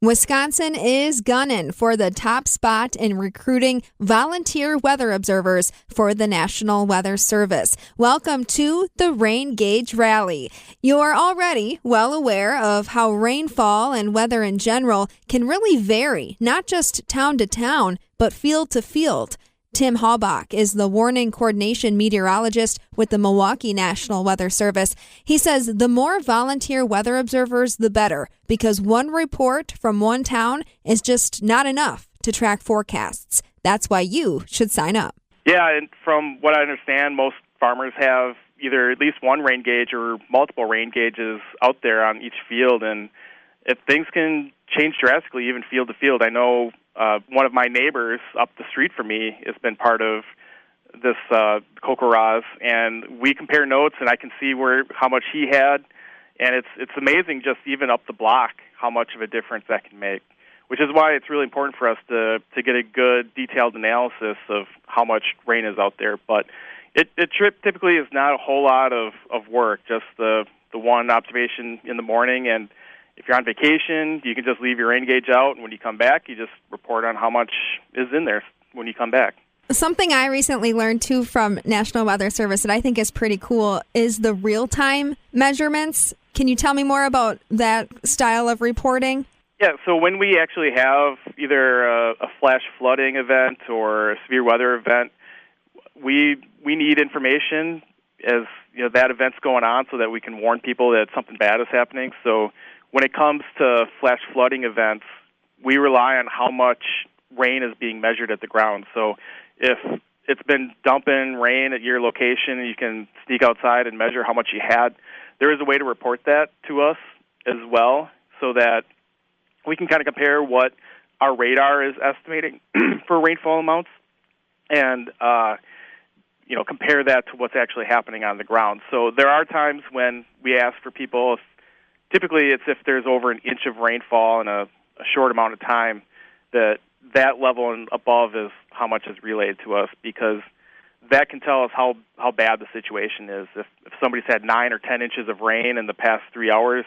Wisconsin is gunning for the top spot in recruiting volunteer weather observers for the National Weather Service. Welcome to the Rain Gauge Rally. You're already well aware of how rainfall and weather in general can really vary, not just town to town, but field to field. Tim Halbach is the warning coordination meteorologist with the Milwaukee National Weather Service. He says the more volunteer weather observers, the better, because one report from one town is just not enough to track forecasts. That's why you should sign up. Yeah, and from what I understand, most farmers have either at least one rain gauge or multiple rain gauges out there on each field, and if things can change drastically, even field to field. I know one of my neighbors up the street from me has been part of this CoCoRaHS, and we compare notes, and I can see how much he had, and it's amazing just even up the block how much of a difference that can make, which is why it's really important for us to get a good detailed analysis of how much rain is out there. But it typically is not a whole lot of work, just the one observation in the morning, and if you're on vacation, you can just leave your rain gauge out, and when you come back, you just report on how much is in there when you come back. Something I recently learned, too, from National Weather Service that I think is pretty cool is the real-time measurements. Can you tell me more about that style of reporting? Yeah, so when we actually have either a flash flooding event or a severe weather event, we need information as that event's going on so that we can warn people that something bad is happening. So when it comes to flash flooding events, we rely on how much rain is being measured at the ground. So if it's been dumping rain at your location and you can sneak outside and measure how much you had, there is a way to report that to us as well so that we can kind of compare what our radar is estimating for rainfall amounts and compare that to what's actually happening on the ground. So there are times when we ask for people, typically it's if there's over an inch of rainfall in a short amount of time, that level and above is how much is relayed to us, because that can tell us how bad the situation is. If somebody's had 9 or 10 inches of rain in the past 3 hours,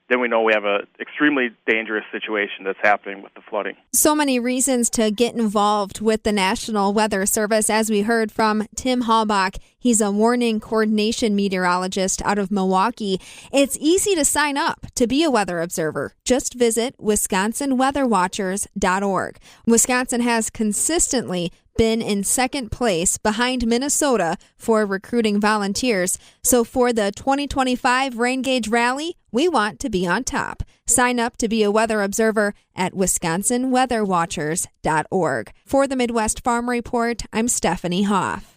then we know we have an extremely dangerous situation that's happening with the flooding. So many reasons to get involved with the National Weather Service, as we heard from Tim Halbach. He's a warning coordination meteorologist out of Milwaukee. It's easy to sign up to be a weather observer. Just visit WisconsinWeatherWatchers.org. Wisconsin has consistently been in second place behind Minnesota for recruiting volunteers. So for the 2025 Rain Gauge Rally, we want to be on top. Sign up to be a weather observer at WisconsinWeatherWatchers.org. For the Midwest Farm Report, I'm Stephanie Hoff.